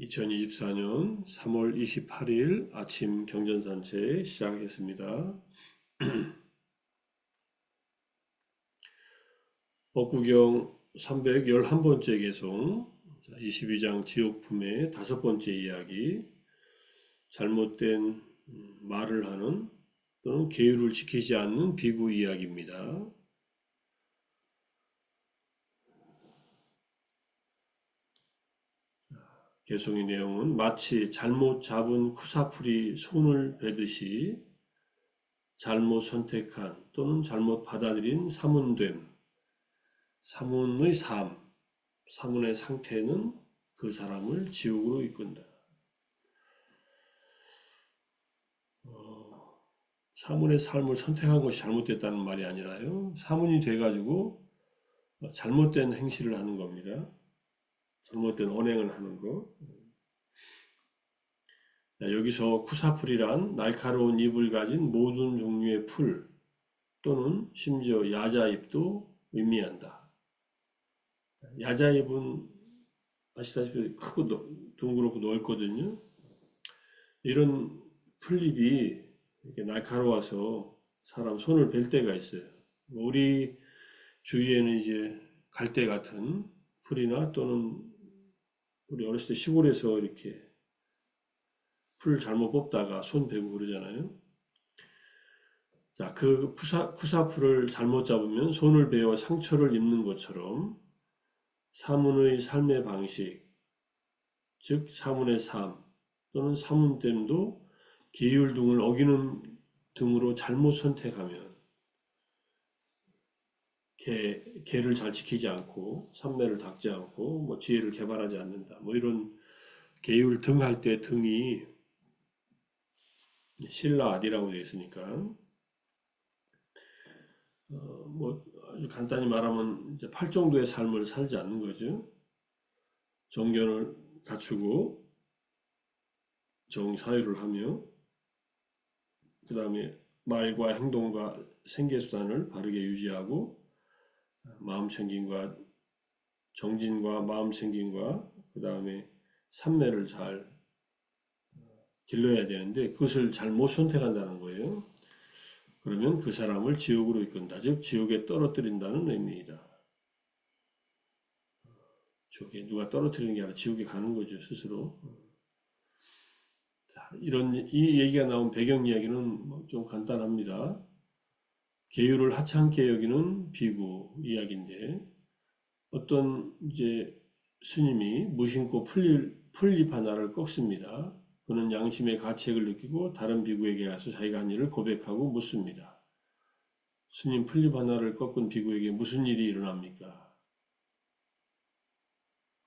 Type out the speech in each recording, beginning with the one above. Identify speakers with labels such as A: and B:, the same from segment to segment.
A: 2024년 3월 28일 아침 경전산책 시작하겠습니다. 법구경 311번째 개송, 22장 지옥품의 5번째 이야기, 잘못된 말을 하는 또는 계율을 지키지 않는 비구 이야기입니다. 개송의 내용은 마치 잘못 잡은 쿠사풀이 손을 베듯이 잘못 선택한 또는 잘못 받아들인 사문됨, 사문의 삶, 사문의 상태는 그 사람을 지옥으로 이끈다. 사문의 삶을 선택한 것이 잘못됐다는 말이 아니라요. 사문이 돼가지고 잘못된 행실을 하는 겁니다. 잘못된 언행을 하는 것. 여기서 쿠사풀이란 날카로운 잎을 가진 모든 종류의 풀 또는 심지어 야자잎도 의미한다. 야자잎은 아시다시피 크고 둥그렇고 넓거든요. 이런 풀잎이 이렇게 날카로워서 사람 손을 벨 때가 있어요. 우리 주위에는 이제 갈대 같은 풀이나 또는 우리 어렸을 때 시골에서 이렇게 풀 잘못 뽑다가 손 베고 그러잖아요. 자, 그 쿠사풀을 잘못 잡으면 손을 베어 상처를 입는 것처럼 사문의 삶의 방식, 즉 사문의 삶 또는 사문됨도 계율 등을 어기는 등으로 잘못 선택하면 계를 잘 지키지 않고 삼매를 닦지 않고 뭐 지혜를 개발하지 않는다. 뭐 이런 계율 등 할 때 등이 신라 아디라고 되어 있으니까 뭐 아주 간단히 말하면 이제 팔 정도의 삶을 살지 않는 거죠. 정견을 갖추고 정사유를 하며 그 다음에 말과 행동과 생계수단을 바르게 유지하고 마음 챙김과 정진과 마음 챙김과 그 다음에 삼매를 잘 길러야 되는데 그것을 잘 못 선택한다는 거예요. 그러면 그 사람을 지옥으로 이끈다. 즉 지옥에 떨어뜨린다는 의미이다. 지옥에 누가 떨어뜨리는 게 아니라 지옥에 가는 거죠, 스스로. 자, 이 얘기가 나온 배경 이야기는 좀 간단합니다. 계율을 하찮게 여기는 비구 이야기인데 어떤 이제 스님이 무심코 풀잎 하나를 꺾습니다. 그는 양심의 가책을 느끼고 다른 비구에게 가서 자기가 한 일을 고백하고 묻습니다. 스님, 풀잎 하나를 꺾은 비구에게 무슨 일이 일어납니까?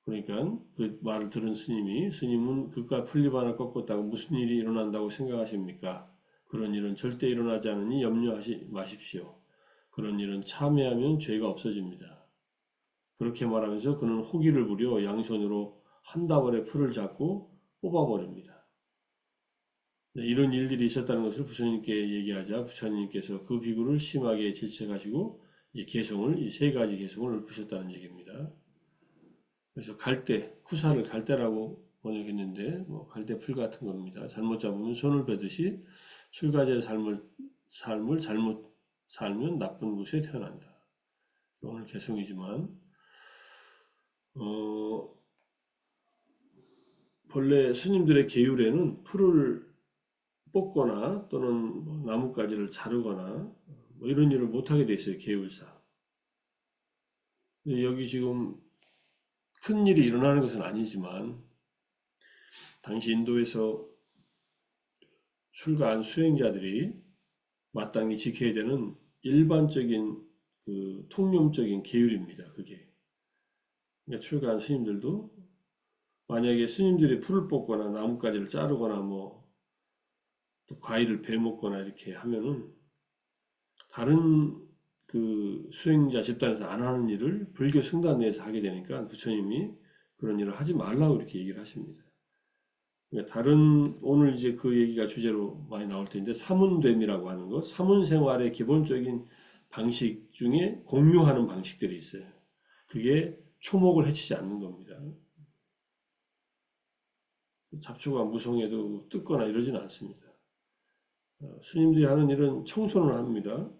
A: 그러니까 그 말을 들은 스님은 그깟 풀잎 하나 꺾었다고 무슨 일이 일어난다고 생각하십니까? 그런 일은 절대 일어나지 않으니 염려하지 마십시오. 그런 일은 참회하면 죄가 없어집니다. 그렇게 말하면서 그는 호기를 부려 양손으로 한 다발의 풀을 잡고 뽑아버립니다. 네, 이런 일들이 있었다는 것을 부처님께 얘기하자 부처님께서 그 비구를 심하게 질책하시고 이 개성을 이 세 가지 개성을 읊으셨다는 얘기입니다. 그래서 갈대, 쿠사를 갈대라고 번역했는데 뭐 갈대풀 같은 겁니다. 잘못 잡으면 손을 베듯이 술가지의 삶을 잘못 살면 나쁜 곳에 태어난다. 오늘 개성이지만 본래 스님들의 계율에는 풀을 뽑거나 또는 뭐 나뭇가지를 자르거나 뭐 이런 일을 못하게 돼 있어요. 계율상. 여기 지금 큰 일이 일어나는 것은 아니지만 당시 인도에서 출가한 수행자들이 마땅히 지켜야 되는 일반적인 그 통념적인 계율입니다. 그게. 그러니까 출가한 스님들도 만약에 스님들이 풀을 뽑거나 나뭇가지를 자르거나 뭐 또 과일을 베먹거나 이렇게 하면은 다른 그 수행자 집단에서 안 하는 일을 불교 성단 내에서 하게 되니까 부처님이 그런 일을 하지 말라고 이렇게 얘기를 하십니다. 그러니까 다른 오늘 이제 그 얘기가 주제로 많이 나올 텐데 사문됨이라고 하는 것, 사문 생활의 기본적인 방식 중에 공유하는 방식들이 있어요. 그게 초목을 해치지 않는 겁니다. 잡초가 무성해도 뜯거나 이러지는 않습니다. 스님들이 하는 일은 청소는 합니다.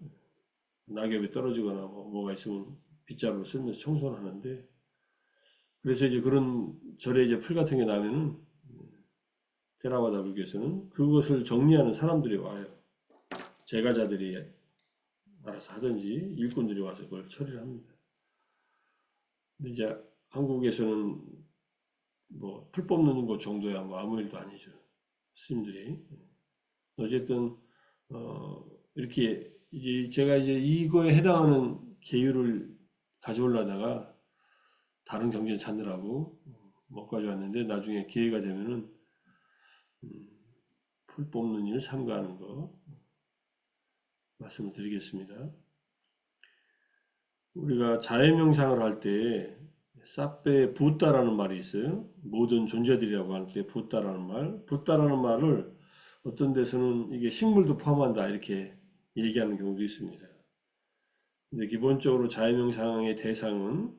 A: 낙엽이 떨어지거나 뭐가 있으면 빗자루로 쓸면서 청소는 하는데, 그래서 이제 그런 절에 이제 풀 같은 게 나면은 테라와다 불교에서는 그것을 정리하는 사람들이 와요. 제가자들이 알아서 하든지 일꾼들이 와서 그걸 처리를 합니다. 근데 이제 한국에서는 뭐 풀 뽑는 것 정도야 뭐 아무 일도 아니죠. 스님들이. 어쨌든 이렇게 이제 제가 이제 이거에 해당하는 계율을 가져오려다가 다른 경전 찾느라고 못 가져왔는데, 나중에 기회가 되면은 풀 뽑는 일 참가하는 거 말씀을 드리겠습니다. 우리가 자해명상을 할 때 사페 붓다라는 말이 있어요. 모든 존재들이라고 할 때 붓다라는 말, 붓다라는 말을 어떤 데서는 이게 식물도 포함한다 이렇게 얘기하는 경우도 있습니다. 근데 기본적으로 자해명상의 대상은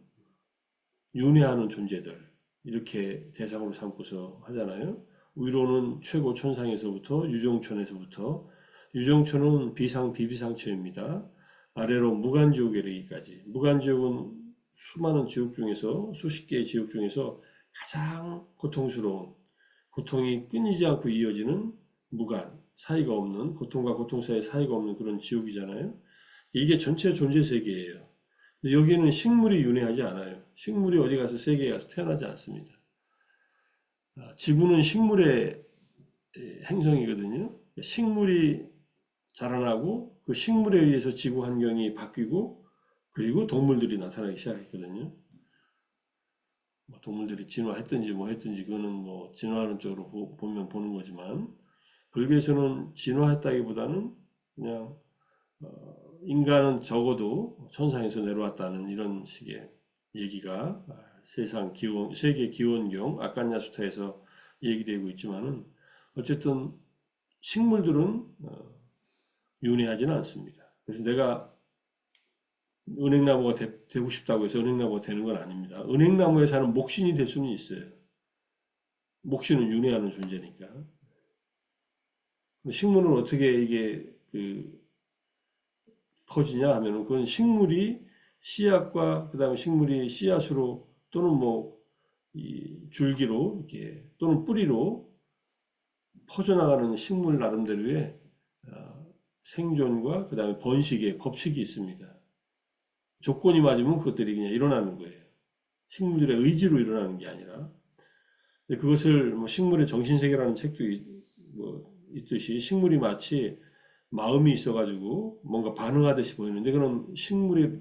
A: 윤회하는 존재들 이렇게 대상으로 삼고서 하잖아요. 위로는 최고 천상에서부터 유정천에서부터, 유정천은 비상 비비상천입니다. 아래로 무간지옥에 이르기까지. 무간지옥은 수많은 지옥 중에서, 수십 개의 지옥 중에서 가장 고통스러운, 고통이 끊이지 않고 이어지는 무간, 사이가 없는, 고통과 고통 사이에 사이가 없는 그런 지옥이잖아요. 이게 전체 존재 세계예요. 여기는 식물이 윤회하지 않아요. 식물이 어디 가서 세계에 가서 태어나지 않습니다. 지구는 식물의 행성이거든요. 식물이 자라나고 그 식물에 의해서 지구 환경이 바뀌고, 그리고 동물들이 나타나기 시작했거든요. 동물들이 진화했든지 뭐 했든지 그거는 뭐 진화하는 쪽으로 보면 보는 거지만, 불교에서는 진화했다기보다는 그냥 인간은 적어도 천상에서 내려왔다는 이런 식의 얘기가 세계 기원경 아칸야수타에서 얘기되고 있지만은, 어쨌든 식물들은 윤회하지는 않습니다. 그래서 내가 은행나무가 되고 싶다고 해서 은행나무가 되는 건 아닙니다. 은행나무에 사는 목신이 될 수는 있어요. 목신은 윤회하는 존재니까. 식물은 어떻게 이게 퍼지냐 하면은, 그건 식물이 씨앗과 그다음에 식물이 씨앗으로 또는 뭐 이 줄기로 이렇게 또는 뿌리로 퍼져나가는 식물 나름대로의 생존과 그다음에 번식의 법칙이 있습니다. 조건이 맞으면 그것들이 그냥 일어나는 거예요. 식물들의 의지로 일어나는 게 아니라. 그것을 뭐 식물의 정신세계라는 책도 뭐 있듯이, 식물이 마치 마음이 있어가지고 뭔가 반응하듯이 보이는데, 그런 식물이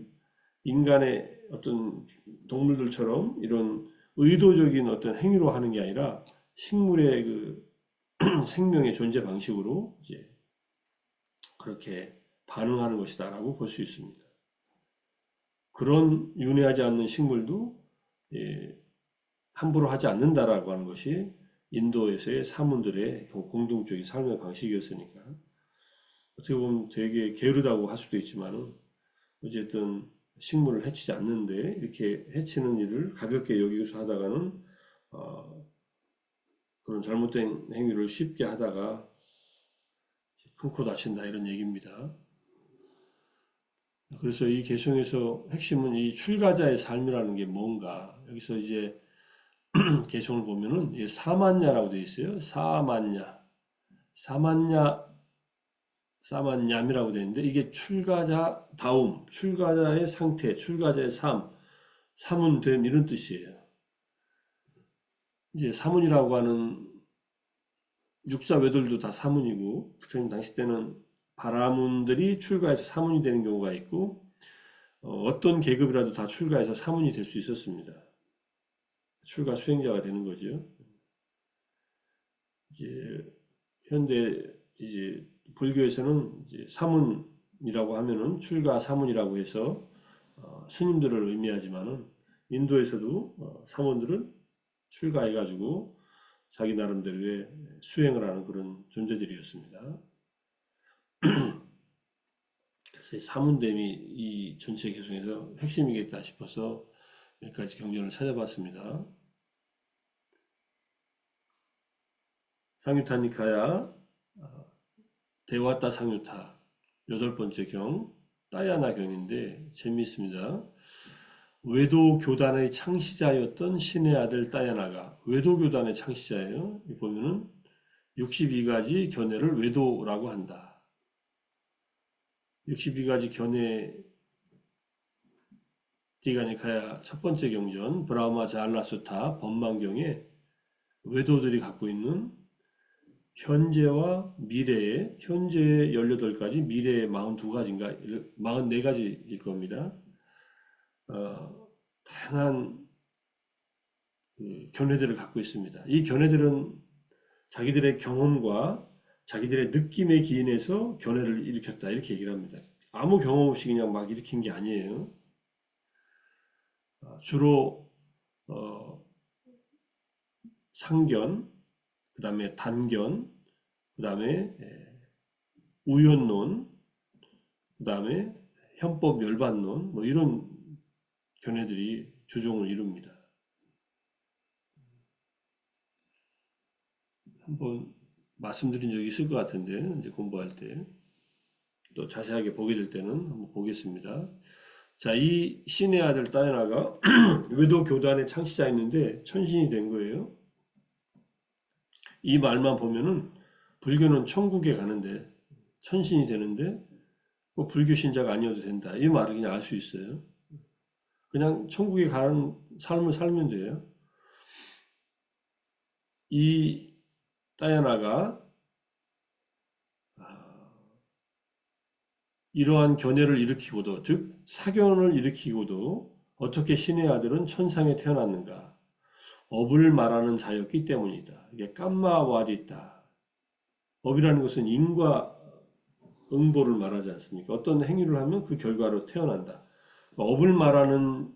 A: 인간의 어떤 동물들처럼 이런 의도적인 어떤 행위로 하는 게 아니라 식물의 그 생명의 존재 방식으로 이제 그렇게 반응하는 것이다라고 볼 수 있습니다. 그런 윤회하지 않는 식물도 함부로 하지 않는다라고 하는 것이 인도에서의 사문들의 공동적인 삶의 방식이었으니까, 어떻게 보면 되게 게으르다고 할 수도 있지만은 어쨌든 식물을 해치지 않는데 이렇게 해치는 일을 가볍게 여기서 하다가는 그런 잘못된 행위를 쉽게 하다가 큰 코 다친다 이런 얘기입니다. 그래서 이 개성에서 핵심은 이 출가자의 삶이라는 게 뭔가, 여기서 이제 개성을 보면은 사만야라고 되어 있어요. 사만야, 사만야, 사만얌이라고 되어 있는데, 이게 출가자 다움, 출가자의 상태, 출가자의 삶, 사문됨 이런 뜻이에요. 이제 사문이라고 하는 육사외돌도 다 사문이고, 부처님 당시 때는 바라문들이 출가해서 사문이 되는 경우가 있고, 어떤 계급이라도 다 출가해서 사문이 될 수 있었습니다. 출가 수행자가 되는 거죠. 이제 현대 이제 불교에서는 이제 사문이라고 하면은 출가 사문이라고 해서 스님들을 의미하지만은, 인도에서도 사문들은 출가해가지고 자기 나름대로의 수행을 하는 그런 존재들이었습니다. 그래서 사문됨이 이 전체 개성에서 핵심이겠다 싶어서 몇 가지 경전을 찾아봤습니다. 상유타 니카야 데와타 상유타 8번째 경 따야나 경인데 재미있습니다. 외도 교단의 창시자였던 신의 아들 따야나가 외도 교단의 창시자예요. 보면은 62가지 견해를 외도라고 한다. 62가지 견해 디가니카야 첫 번째 경전 브라마 잘라수타 법망경에 외도들이 갖고 있는 현재와 미래의 현재의 18가지 미래의 42가지인가 44가지일 겁니다. 다양한 견해들을 갖고 있습니다. 이 견해들은 자기들의 경험과 자기들의 느낌에 기인해서 견해를 일으켰다 이렇게 얘기를 합니다. 아무 경험 없이 그냥 막 일으킨 게 아니에요. 주로 상견, 그 다음에 단견, 그 다음에 우연론, 그 다음에 현법 멸반론 뭐 이런 견해들이 주종을 이룹니다. 한번 말씀드린 적이 있을 것 같은데 이제 공부할 때 또 자세하게 보게 될 때는 한번 보겠습니다. 자, 이 신의 아들 다이나가 외도 교단의 창시자였는데 천신이 된 거예요. 이 말만 보면은 불교는 천국에 가는데 천신이 되는데 뭐 불교 신자가 아니어도 된다. 이 말을 그냥 알 수 있어요. 그냥 천국에 가는 삶을 살면 돼요. 이 다이아나가 이러한 견해를 일으키고도 즉 사견을 일으키고도 어떻게 신의 아들은 천상에 태어났는가? 업을 말하는 자였기 때문이다. 이게 깜마와디다. 업이라는 것은 인과 응보를 말하지 않습니까? 어떤 행위를 하면 그 결과로 태어난다. 업을 말하는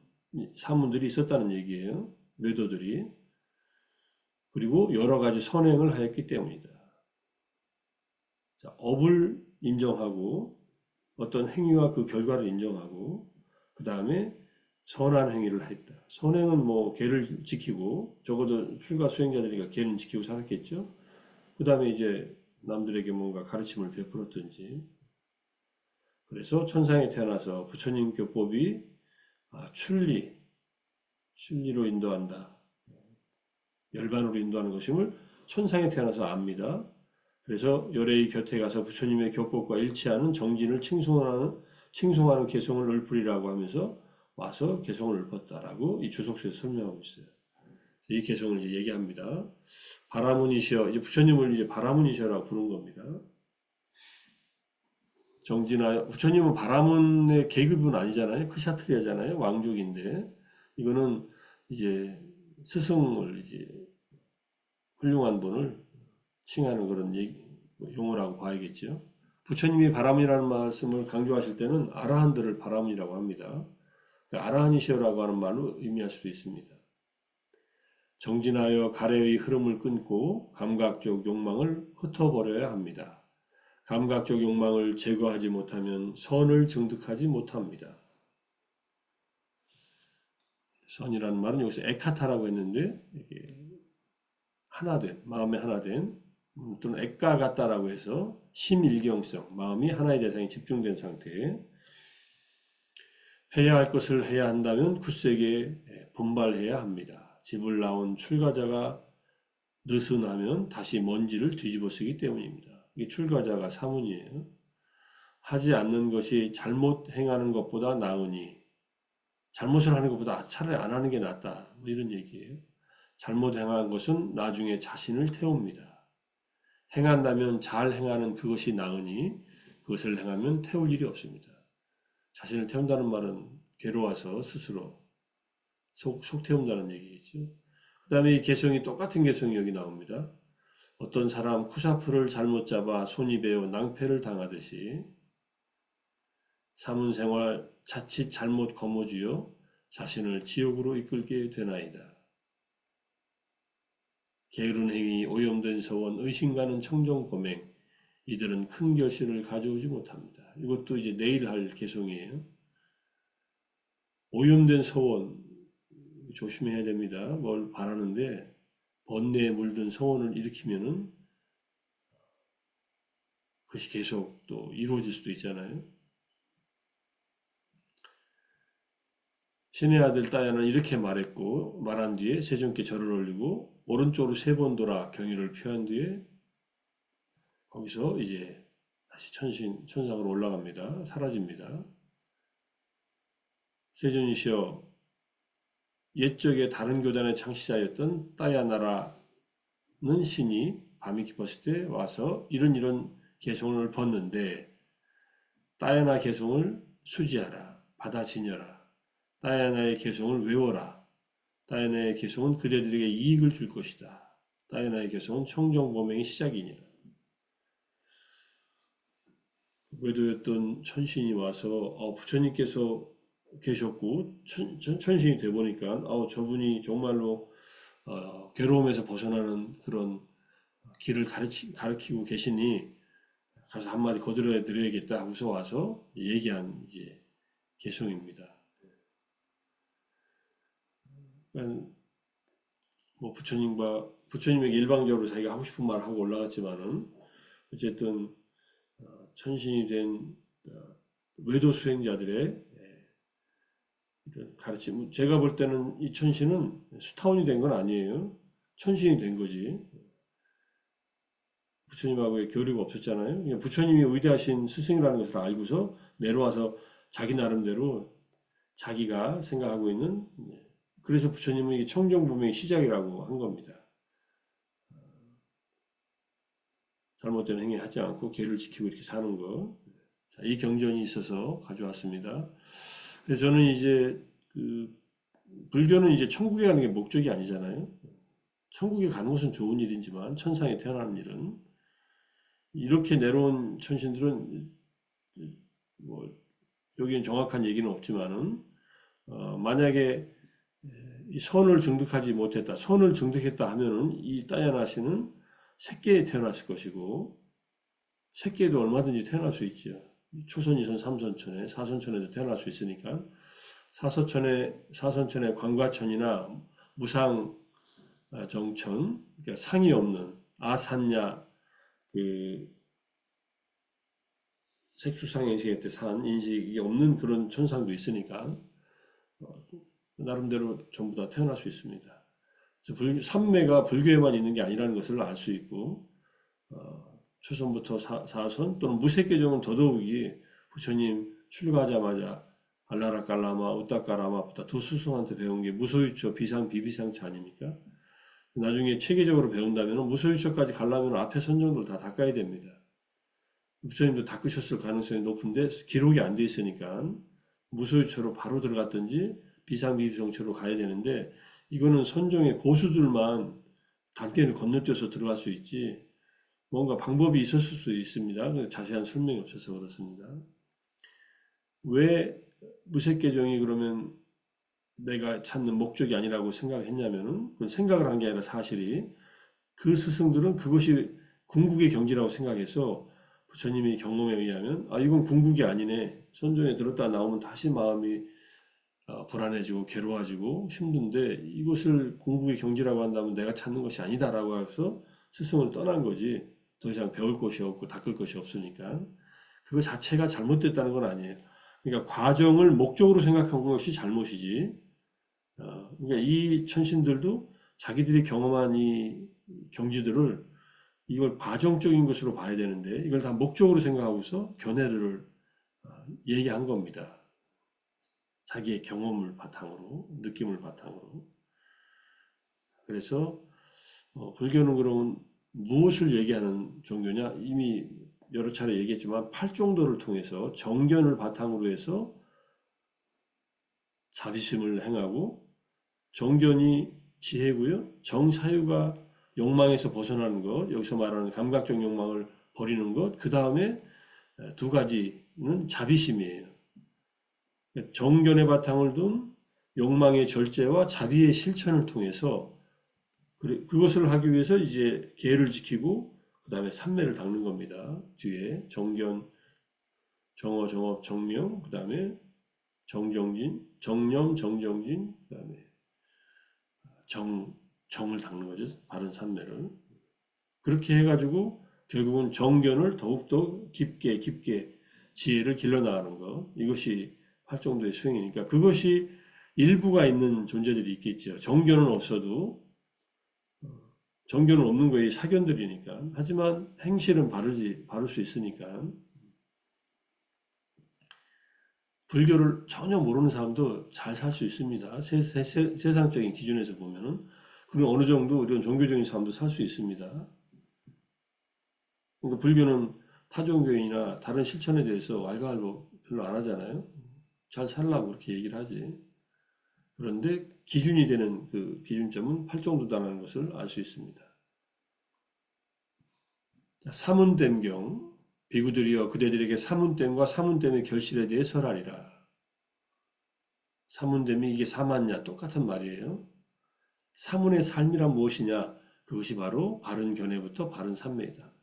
A: 사문들이 있었다는 얘기예요. 외도들이. 그리고 여러 가지 선행을 하였기 때문이다. 자, 업을 인정하고 어떤 행위와 그 결과를 인정하고 그 다음에 선한 행위를 했다. 선행은 뭐 계를 지키고 적어도 출가 수행자들이니까 계는 지키고 살았겠죠. 그 다음에 이제 남들에게 뭔가 가르침을 베풀었든지 그래서 천상에 태어나서 부처님 교법이 출리로 인도한다. 열반으로 인도하는 것임을 천상에 태어나서 압니다. 그래서 열애의 곁에 가서 부처님의 교법과 일치하는 정진을 칭송하는 개성을 읊으리라고 하면서 와서 개성을 읊었다라고 이 주석서에서 설명하고 있어요. 이 개성을 이제 얘기합니다. 바라문이시여, 이제 부처님을 이제 바라문이시여라고 부르는 겁니다. 정진하여, 부처님은 바라문의 계급은 아니잖아요. 크샤트리아잖아요. 왕족인데. 이거는 이제 스승을 이제 훌륭한 분을 칭하는 그런 용어라고 봐야겠죠. 부처님이 바람이라는 말씀을 강조하실 때는 아라한들을 바람이라고 합니다. 아라한이시여라고 하는 말로 의미할 수도 있습니다. 정진하여 가래의 흐름을 끊고 감각적 욕망을 흩어버려야 합니다. 감각적 욕망을 제거하지 못하면 선을 증득하지 못합니다. 선이라는 말은 여기서 에카타라고 했는데 하나된, 마음에 하나된 또는 액가 같다라고 해서 심일경성, 마음이 하나의 대상에 집중된 상태. 해야 할 것을 해야 한다면 굳세게 분발해야 합니다. 집을 나온 출가자가 느슨하면 다시 먼지를 뒤집어 쓰기 때문입니다. 이게 출가자가 사문이에요. 하지 않는 것이 잘못 행하는 것보다 나으니 잘못을 하는 것보다 차라리 안 하는 게 낫다. 뭐 이런 얘기예요. 잘못 행한 것은 나중에 자신을 태웁니다. 행한다면 잘 행하는 그것이 나으니 그것을 행하면 태울 일이 없습니다. 자신을 태운다는 말은 괴로워서 스스로 속 태운다는 얘기겠죠. 그 다음에 이 개성이 똑같은 개성이 여기 나옵니다. 어떤 사람 쿠사프를 잘못 잡아 손이 베어 낭패를 당하듯이 사문생활 자칫 잘못 거머쥐어 자신을 지옥으로 이끌게 되나이다. 게으른 행위, 오염된 서원, 의심가는 청정범행, 이들은 큰 결실을 가져오지 못합니다. 이것도 이제 내일 할 개성이에요. 오염된 서원 조심해야 됩니다. 뭘 바라는데 번뇌에 물든 서원을 일으키면은 그것이 계속 또 이루어질 수도 있잖아요. 신의 아들 다야는 이렇게 말했고 말한 뒤에 세존께 절을 올리고 오른쪽으로 3번 돌아 경의를 표한 뒤에 거기서 이제 다시 천상으로 올라갑니다. 사라집니다. 세존이시여 옛적에 다른 교단의 창시자였던 다야나라는 신이 밤이 깊었을 때 와서 이런 개송을 벗는데 다야나 개송을 수지하라. 받아 지녀라. 다야나의 개송을 외워라. 다야나의 개송은 그대들에게 이익을 줄 것이다. 다야나의 개송은 청정범행의 시작이니라. 외도였던 천신이 와서 부처님께서 계셨고 천신이 돼 보니까 저분이 정말로 괴로움에서 벗어나는 그런 길을 가르치고 계시니 가서 한마디 거들어 드려야겠다 하고서 와서 얘기한 이제 개송입니다. 그러니까 뭐 부처님에게 일방적으로 자기가 하고 싶은 말 하고 올라갔지만은 어쨌든 천신이 된 외도 수행자들의 이런 가르침. 제가 볼 때는 이 천신은 수타원이 된 건 아니에요. 천신이 된 거지. 부처님하고의 교류가 없었잖아요. 그냥 부처님이 위대하신 스승이라는 것을 알고서 내려와서 자기 나름대로 자기가 생각하고 있는 그래서 부처님은 이게 청정부명의 시작이라고 한 겁니다. 잘못된 행위 하지 않고 계를 지키고 이렇게 사는 거. 자, 이 경전이 있어서 가져왔습니다. 그래서 저는 이제 불교는 이제 천국에 가는 게 목적이 아니잖아요. 천국에 가는 것은 좋은 일이지만 천상에 태어나는 일은 이렇게 내려온 천신들은 뭐 여기는 정확한 얘기는 없지만은 만약에 이 선을 증득하지 못했다, 선을 증득했다 하면은 이 다이아나 씨는 새끼에 태어났을 것이고 새끼에도 얼마든지 태어날 수 있죠. 초선, 이선, 삼선천에, 사선천에도 태어날 수 있으니까 사선천의 관과천이나 무상 정천, 그러니까 상이 없는 아산야 그 색수상행식의 때 산 인식이 없는 그런 천상도 있으니까 나름대로 전부 다 태어날 수 있습니다. 삼매가 불교에만 있는 게 아니라는 것을 알 수 있고 초선부터 사선 또는 무색계정은 더더욱이 부처님 출가하자마자 알라라 깔라마 우따까라마부터 두 스승한테 배운 게 무소유처 비상 비비상처 아닙니까? 나중에 체계적으로 배운다면 무소유처까지 가려면 앞에 선정들 다 닦아야 됩니다. 부처님도 닦으셨을 가능성이 높은데 기록이 안 돼 있으니까 무소유처로 바로 들어갔든지 비상비비상처로 가야 되는데 이거는 선종의 고수들만 단계를 건너뛰어서 들어갈 수 있지 뭔가 방법이 있었을 수 있습니다. 자세한 설명이 없어서 그렇습니다. 왜 무색계정이 그러면 내가 찾는 목적이 아니라고 생각했냐면은 그건 생각을 한 게 아니라 사실이 그 스승들은 그것이 궁극의 경지라고 생각해서 부처님의 경험에 의하면 이건 궁극이 아니네. 선종에 들었다 나오면 다시 마음이 불안해지고 괴로워지고 힘든데 이것을 궁극의 경지라고 한다면 내가 찾는 것이 아니다라고 해서 스승을 떠난 거지. 더 이상 배울 것이 없고 닦을 것이 없으니까. 그거 자체가 잘못됐다는 건 아니에요. 그러니까 과정을 목적으로 생각한 것이 잘못이지. 그러니까 이 천신들도 자기들이 경험한 이 경지들을 이걸 과정적인 것으로 봐야 되는데 이걸 다 목적으로 생각하고서 견해를 얘기한 겁니다. 자기의 경험을 바탕으로, 느낌을 바탕으로. 그래서 불교는 그러면 무엇을 얘기하는 종교냐? 이미 여러 차례 얘기했지만 팔종도를 통해서 정견을 바탕으로 해서 자비심을 행하고 정견이 지혜고요. 정사유가 욕망에서 벗어나는 것, 여기서 말하는 감각적 욕망을 버리는 것, 그 다음에 두 가지는 자비심이에요. 정견의 바탕을 둔 욕망의 절제와 자비의 실천을 통해서 그것을 하기 위해서 이제 계를 지키고 그 다음에 삼매를 닦는 겁니다. 뒤에 정견, 정어, 정업, 정명, 그 다음에 정정진, 정념, 정정진, 그 다음에 정을 닦는 거죠. 바른 삼매를. 그렇게 해가지고 결국은 정견을 더욱더 깊게 지혜를 길러나가는 것. 이것이 팔정도의 수행이니까 그것이 일부가 있는 존재들이 있겠죠. 정견은 없어도 정견은 없는 거에 사견들이니까. 하지만 행실은 바를 수 있으니까. 불교를 전혀 모르는 사람도 잘 살 수 있습니다. 세상적인 기준에서 보면은. 그리고 어느 정도 이런 종교적인 사람도 살 수 있습니다. 그러니까 불교는 타종교인이나 다른 실천에 대해서 왈가왈부 별로 안 하잖아요. 잘 살라고 그렇게 얘기를 하지. 그런데 기준이 되는 그 기준점은 팔정도다라는 것을 알 수 있습니다. 사문댐경 비구들이여 그대들에게 사문댐과 사문댐의 결실에 대해 설하리라. 사문댐이 이게 사만냐 똑같은 말이에요. 사문의 삶이란 무엇이냐? 그것이 바로 바른 견해부터 바른 삼매이다.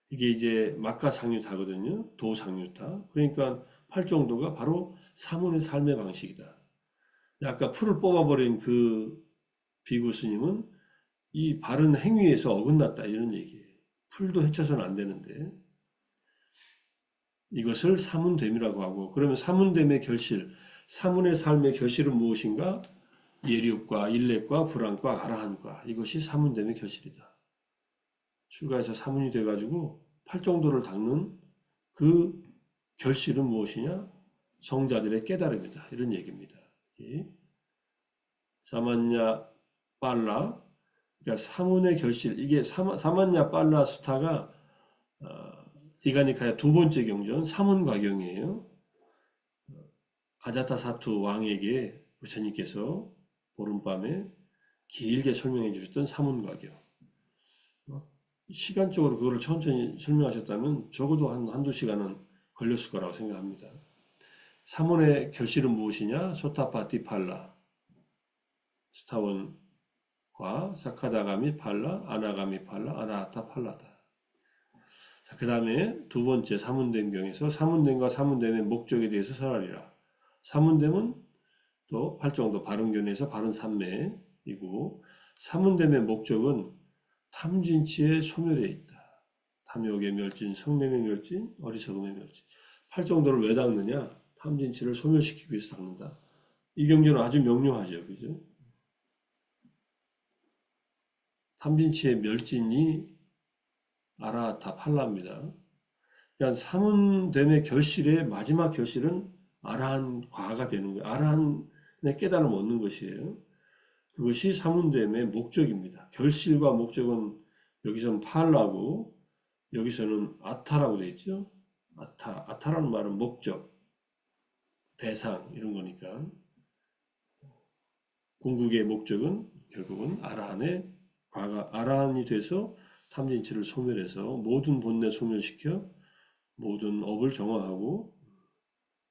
A: 이게 이제 막가상류타거든요. 도상류타. 그러니까 팔정도가 바로 사문의 삶의 방식이다. 아까 풀을 뽑아버린 그 비구 스님은 이 바른 행위에서 어긋났다 이런 얘기예요. 풀도 헤쳐서는 안 되는데 이것을 사문됨이라고 하고 그러면 사문됨의 결실, 사문의 삶의 결실은 무엇인가? 예륙과 일렉과 불안과 아라한과 이것이 사문됨의 결실이다. 출가해서 사문이 돼가지고 팔정도를 닦는 그 결실은 무엇이냐? 성자들의 깨달음이다. 이런 얘기입니다. 사만냐 빨라 그러니까 사문의 결실 이게 사만냐 빨라 수타가 디가니카의 두 번째 경전 사문과경이에요. 아자타사투 왕에게 부처님께서 보름밤에 길게 설명해 주셨던 사문과경. 시간적으로 그거를 천천히 설명하셨다면 적어도 한두 시간은 걸렸을 거라고 생각합니다. 사문의 결실은 무엇이냐? 소타파티팔라, 스타원과 사카다가미 팔라, 아나가미 팔라, 아나하타 팔라다. 그 다음에 두 번째 사문댐경에서 사문댐과 사문댐의 목적에 대해서 설하리라. 사문댐은 또 팔정도 바른견에서 바른 삼매이고 사문댐의 목적은 탐진치의 소멸에 있다. 탐욕의 멸진, 성냄의 멸진, 어리석음의 멸진. 팔정도를 왜 닦느냐? 탐진치를 소멸시키기 위해서 닦는다. 이 경전은 아주 명료하죠. 그죠? 탐진치의 멸진이 아라하타 팔라입니다. 그러니까 사문됨의 결실의 마지막 결실은 아라한 과가 되는 거예요. 아라한의 깨달음을 얻는 것이에요. 그것이 사문됨의 목적입니다. 결실과 목적은 여기서는 팔라고 여기서는 아타라고 되어 있죠. 아타라는 말은 목적, 대상 이런 거니까 궁극의 목적은 결국은 아라한의 과가 아라한이 돼서 탐진치를 소멸해서 모든 본내 소멸시켜 모든 업을 정화하고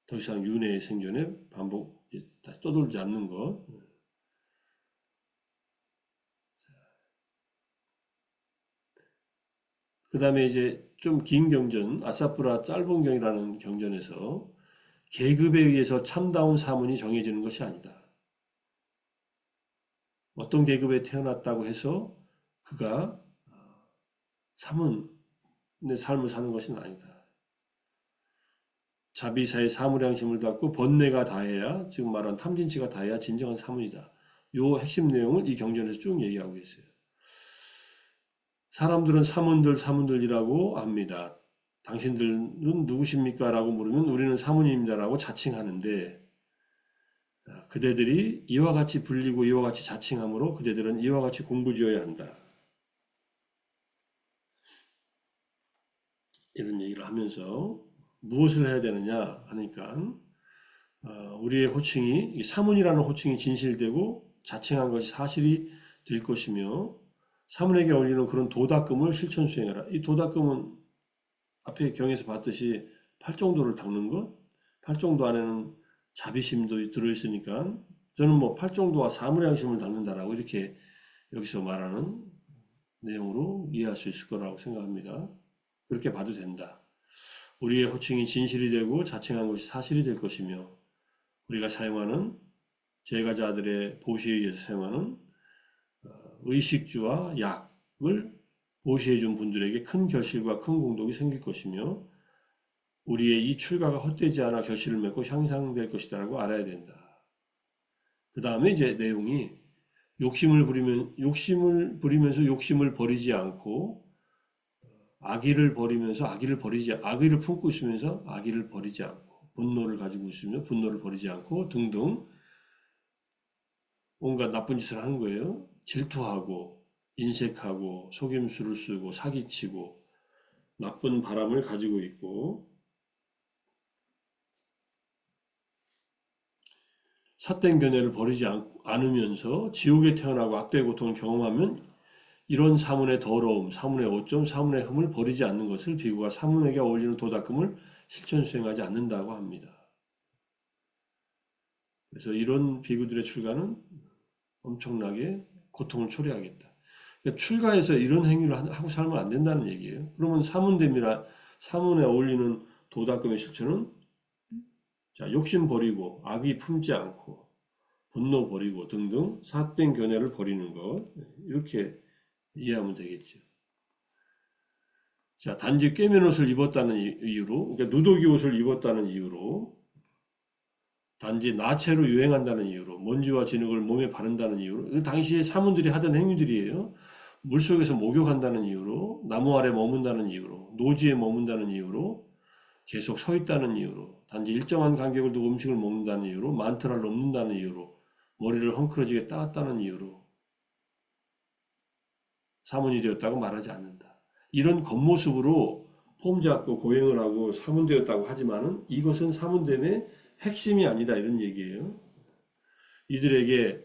A: 더 이상 윤회의 생존에 반복 다시 떠돌지 않는 것. 그 다음에 이제 좀 긴 경전 아사프라 짧은 경이라는 경전에서 계급에 의해서 참다운 사문이 정해지는 것이 아니다. 어떤 계급에 태어났다고 해서 그가 사문의 삶을 사는 것은 아니다. 자비사의 사무량심을 닦고 번뇌가 다해야 지금 말한 탐진치가 다해야 진정한 사문이다. 요 핵심 내용을 이 경전에서 쭉 얘기하고 계세요. 사람들은 사문들이라고 합니다. 당신들은 누구십니까? 라고 물으면 우리는 사문입니다. 라고 자칭하는데 그대들이 이와 같이 불리고 이와 같이 자칭하므로 그대들은 이와 같이 공부지어야 한다. 이런 얘기를 하면서 무엇을 해야 되느냐 하니까 우리의 호칭이 사문이라는 호칭이 진실되고 자칭한 것이 사실이 될 것이며 사문에게 어울리는 그런 도닦음을 실천 수행하라. 이 도닦음은 앞에 경에서 봤듯이 팔정도를 닦는 것, 팔정도 안에는 자비심도 들어있으니까 저는 뭐 팔정도와 사무량심을 닦는다라고 이렇게 여기서 말하는 내용으로 이해할 수 있을 거라고 생각합니다. 그렇게 봐도 된다. 우리의 호칭이 진실이 되고 자칭한 것이 사실이 될 것이며 우리가 사용하는 제가자들의 보시에 의해서 사용하는 의식주와 약을 모시해준 분들에게 큰 결실과 큰 공덕이 생길 것이며 우리의 이 출가가 헛되지 않아 결실을 맺고 향상될 것이다라고 알아야 된다. 그 다음에 이제 내용이 욕심을 부리면서 욕심을 버리지 않고 악의를 품고 있으면서 악의를 버리지 않고 분노를 가지고 있으며 분노를 버리지 않고 등등 온갖 나쁜 짓을 하는 거예요. 질투하고 인색하고 속임수를 쓰고 사기치고 나쁜 바람을 가지고 있고 삿된 견해를 버리지 않으면서 지옥에 태어나고 악도의 고통을 경험하면 이런 사문의 더러움, 사문의 오점, 사문의 흠을 버리지 않는 것을 비구가 사문에게 어울리는 도닦음을 실천 수행하지 않는다고 합니다. 그래서 이런 비구들의 출가는 엄청나게 고통을 초래하겠다. 그러니까 출가해서 이런 행위를 하고 살면 안 된다는 얘기예요. 그러면 사문에 어울리는 도닦음의 실천은 자, 욕심 버리고 악의 품지 않고 분노 버리고 등등 삿된 견해를 버리는 것 이렇게 이해하면 되겠죠. 자, 단지 꿰맨 옷을 입었다는 이유로 그러니까 누더기 옷을 입었다는 이유로 단지 나체로 유행한다는 이유로 먼지와 진흙을 몸에 바른다는 이유로 당시에 사문들이 하던 행위들이에요. 물속에서 목욕한다는 이유로 나무 아래 머문다는 이유로 노지에 머문다는 이유로 계속 서 있다는 이유로 단지 일정한 간격을 두고 음식을 먹는다는 이유로 만트라를 넘는다는 이유로 머리를 헝클어지게 따았다는 이유로 사문이 되었다고 말하지 않는다. 이런 겉모습으로 폼 잡고 고행을 하고 사문되었다고 하지만은 이것은 사문됨의 핵심이 아니다 이런 얘기예요. 이들에게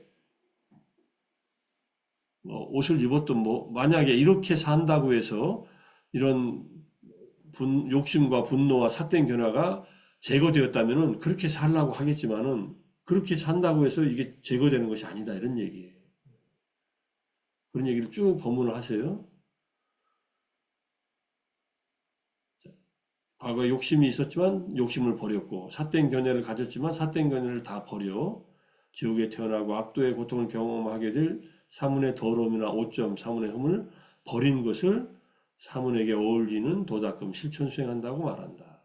A: 옷을 입었던 만약에 이렇게 산다고 해서 이런 욕심과 분노와 삿된 견화가 제거되었다면은 그렇게 살라고 하겠지만은 그렇게 산다고 해서 이게 제거되는 것이 아니다 이런 얘기예요. 그런 얘기를 쭉 법문을 하세요. 과거에 욕심이 있었지만 욕심을 버렸고 삿된 견해를 가졌지만 삿된 견해를 다 버려 지옥에 태어나고 악도의 고통을 경험하게 될 사문의 더러움이나 오점, 사문의 흠을 버린 것을 사문에게 어울리는 도닦음 실천 수행한다고 말한다.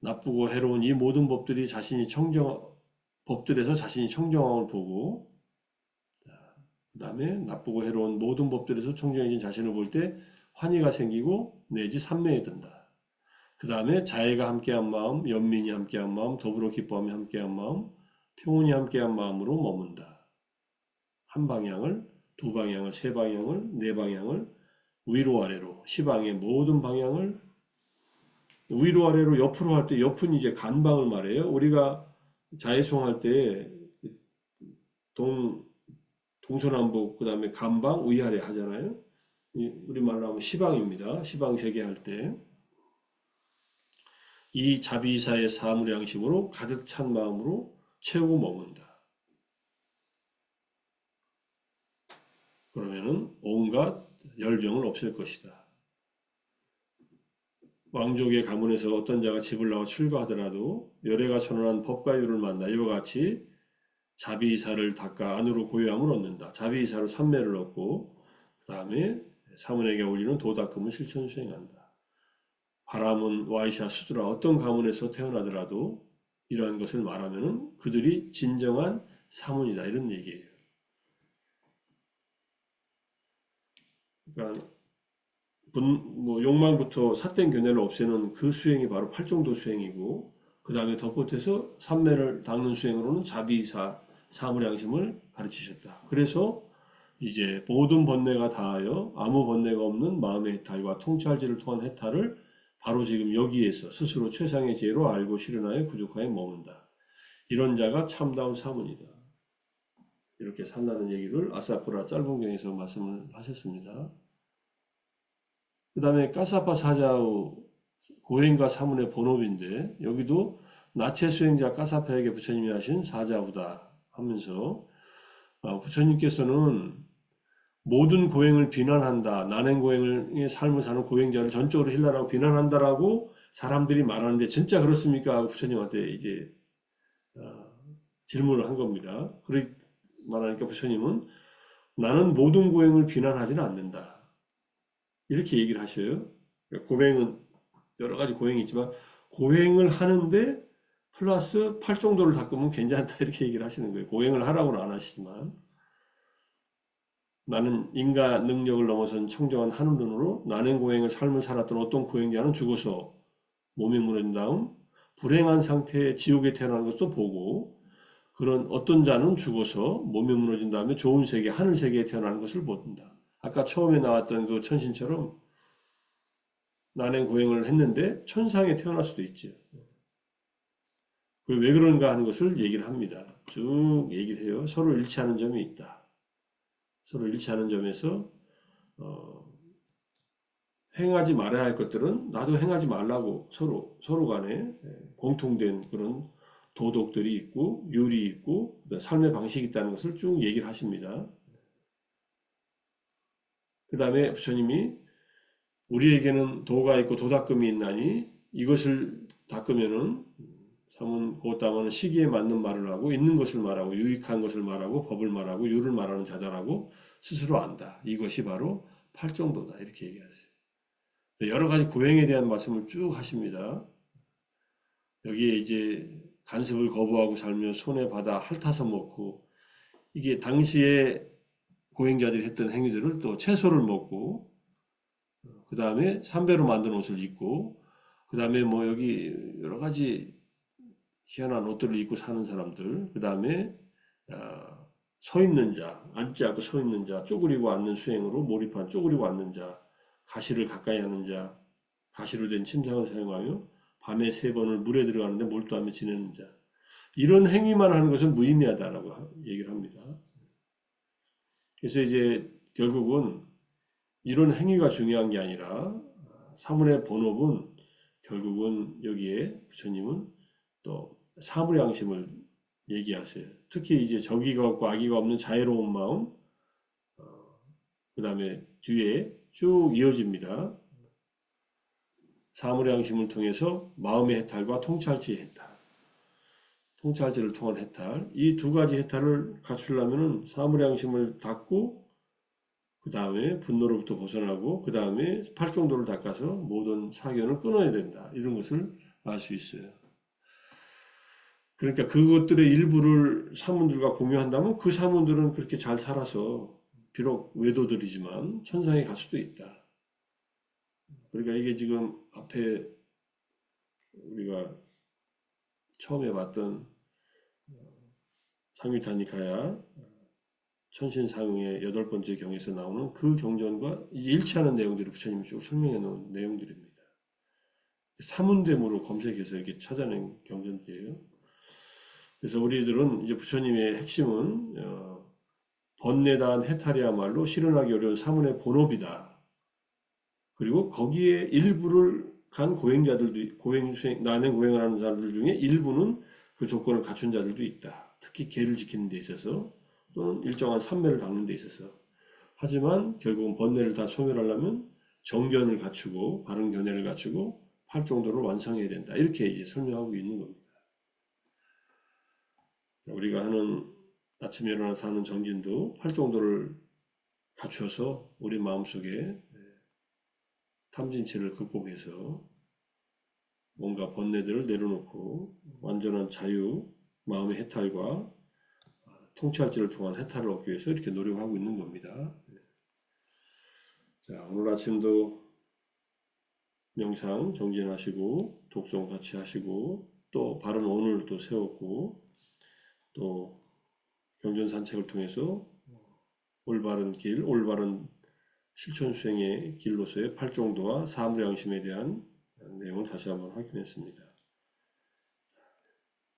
A: 나쁘고 해로운 이 모든 법들에서 자신이 청정함을 보고 그 다음에 나쁘고 해로운 모든 법들에서 청정해진 자신을 볼 때 환희가 생기고 내지 삼매에 든다. 그 다음에 자애가 함께한 마음, 연민이 함께한 마음, 더불어 기뻐함이 함께한 마음, 평온이 함께한 마음으로 머문다. 한 방향을, 두 방향을, 세 방향을, 네 방향을 위로 아래로 시방의 모든 방향을 위로 아래로 옆으로 할 때 옆은 이제 간방을 말해요. 우리가 자해송할 때 동서남북 그 다음에 간방 위아래 하잖아요. 우리말로 하면 시방입니다. 시방 세계할 때. 이 자비사의 사물의 양심으로 가득 찬 마음으로 채우고 머문다. 그러면은 온갖 열병을 없앨 것이다. 왕족의 가문에서 어떤 자가 집을 나와 출가하더라도 열애가 선언한 법과 율을 만나 이와 같이 자비이사를 닦아 안으로 고요함을 얻는다. 자비이사로 삼매를 얻고 그 다음에 사문에게 어울리는 도닦음을 실천 수행한다. 바라문, 와이샤, 수드라 어떤 가문에서 태어나더라도 이러한 것을 말하면 그들이 진정한 사문이다 이런 얘기예요. 그러니까 욕망부터 삿된 견해를 없애는 그 수행이 바로 팔정도 수행이고 그 다음에 덧붙여서 삼매를 닦는 수행으로는 자비이사, 사물양심을 가르치셨다. 그래서 이제 모든 번뇌가 다하여 아무 번뇌가 없는 마음의 해탈과 통찰지를 통한 해탈을 바로 지금 여기에서 스스로 최상의 지혜로 알고 실현하여 부족하여 머문다. 이런 자가 참다운 사문이다. 이렇게 산다는 얘기를 아사프라 짧은 경에서 말씀을 하셨습니다. 그 다음에 까사파 사자의 고행과 사문의 본업인데 여기도 나체 수행자 까사파에게 부처님이 하신 사자우다 하면서 부처님께서는 모든 고행을 비난한다. 난행고행의 삶을 사는 고행자를 전적으로 힐난하고 비난한다라고 사람들이 말하는데 진짜 그렇습니까? 하고 부처님한테 이제 질문을 한 겁니다. 그렇게 말하니까 부처님은 나는 모든 고행을 비난하지는 않는다. 이렇게 얘기를 하셔요. 그러니까 고행은 여러 가지 고행이 있지만 고행을 하는데 플러스 팔 정도를 닦으면 괜찮다 이렇게 얘기를 하시는 거예요. 고행을 하라고는 안 하시지만 나는 인간 능력을 넘어선 청정한 하늘눈으로 나는 고행을 삶을 살았던 어떤 고행자는 죽어서 몸이 무너진 다음 불행한 상태의 지옥에 태어나는 것도 보고 그런 어떤 자는 죽어서 몸이 무너진 다음에 좋은 세계, 하늘 세계에 태어나는 것을 본다. 아까 처음에 나왔던 그 천신처럼 나는 고행을 했는데 천상에 태어날 수도 있죠. 왜 그런가 하는 것을 얘기를 합니다. 쭉 얘기를 해요. 서로 일치하는 점이 있다. 서로 일치하는 점에서 어, 행하지 말아야 할 것들은 나도 행하지 말라고 서로 간에 공통된 그런 도덕들이 있고 윤리 있고 삶의 방식이 있다는 것을 쭉 얘기를 하십니다. 그 다음에 부처님이 우리에게는 도가 있고 도닦음이 있나니 이것을 닦으면은 삼은 곧다마는 시기에 맞는 말을 하고 있는 것을 말하고 유익한 것을 말하고 법을 말하고 유를 말하는 자다라고 스스로 안다. 이것이 바로 팔정도다. 이렇게 얘기하세요. 여러 가지 고행에 대한 말씀을 쭉 하십니다. 여기에 이제 간섭을 거부하고 살며 손에 받아 핥아서 먹고 이게 당시에 고행자들이 했던 행위들을 또 채소를 먹고 그 다음에 삼배로 만든 옷을 입고 그 다음에 뭐 여기 여러 가지 희한한 옷들을 입고 사는 사람들 그 다음에 서 있는 자, 앉지 않고 서 있는 자, 쪼그리고 앉는 수행으로 몰입한 쪼그리고 앉는 자, 가시를 가까이 하는 자, 가시로 된 침상을 사용하며 밤에 3번을 물에 들어가는데 몰두하며 지내는 자. 이런 행위만 하는 것은 무의미하다라고 얘기를 합니다. 그래서 이제 결국은 이런 행위가 중요한 게 아니라 사물의 본업은 결국은 여기에 부처님은 또 사물의 양심을 얘기하세요. 특히 이제 적의가 없고 악의가 없는 자애로운 마음, 그 다음에 뒤에 쭉 이어집니다. 사물의 양심을 통해서 마음의 해탈과 통찰지의 해탈, 통찰지를 통한 해탈, 이 두 가지 해탈을 갖추려면 사물의 양심을 닦고 그 다음에 분노로부터 벗어나고 그 다음에 팔정도를 닦아서 모든 사견을 끊어야 된다. 이런 것을 알 수 있어요. 그러니까 그것들의 일부를 사문들과 공유한다면 그 사문들은 그렇게 잘 살아서 비록 외도들이지만 천상에 갈 수도 있다. 그러니까 이게 지금 앞에 우리가 처음에 봤던 상유타니카야 천신상의 8번째 경에서 나오는 그 경전과 일치하는 내용들을 부처님이 쭉 설명해 놓은 내용들입니다. 사문대무로 검색해서 이렇게 찾아낸 경전들이에요. 그래서 우리들은 이제 부처님의 핵심은 번뇌다한 해탈이야말로 실현하기 어려운 사문의 본업이다. 그리고 거기에 일부를 간 고행자들도 나는 고행을 하는 자들 중에 일부는 그 조건을 갖춘 자들도 있다. 특히 계를 지키는 데 있어서 또는 일정한 삼매를 닦는 데 있어서. 하지만 결국은 번뇌를 다 소멸하려면 정견을 갖추고 바른 견해를 갖추고 팔정도를 완성해야 된다. 이렇게 이제 설명하고 있는 겁니다. 우리가 하는 아침에 일어나서 하는 정진도 팔정도를 갖춰서 우리 마음속에 탐진치를 극복해서 뭔가 번뇌들을 내려놓고 완전한 자유, 마음의 해탈과 통찰지를 통한 해탈을 얻기 위해서 이렇게 노력하고 있는 겁니다. 자, 오늘 아침도 명상 정진하시고 독송 같이 하시고 또 바른 오늘 또 세웠고 또 경전 산책을 통해서 올바른 길, 올바른 실천 수행의 길로서의 팔정도와 사물 양심에 대한 내용을 다시 한번 확인했습니다.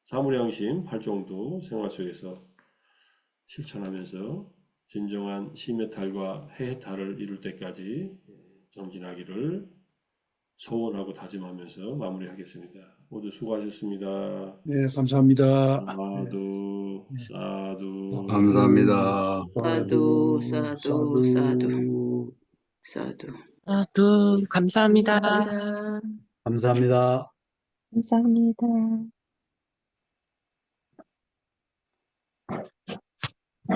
A: 사물 양심, 팔정도 생활 속에서 실천하면서 진정한 심해탈과 해해탈을 이룰 때까지 정진하기를 소원하고 다짐하면서 마무리하겠습니다. 모두 수고하셨습니다.
B: 네, 감사합니다.
A: 사두, 사두.
C: 감사합니다.
D: 사두, 사두, 사두,
B: 사두.
D: 사두.
E: 감사합니다.
C: 감사합니다.
F: 감사합니다.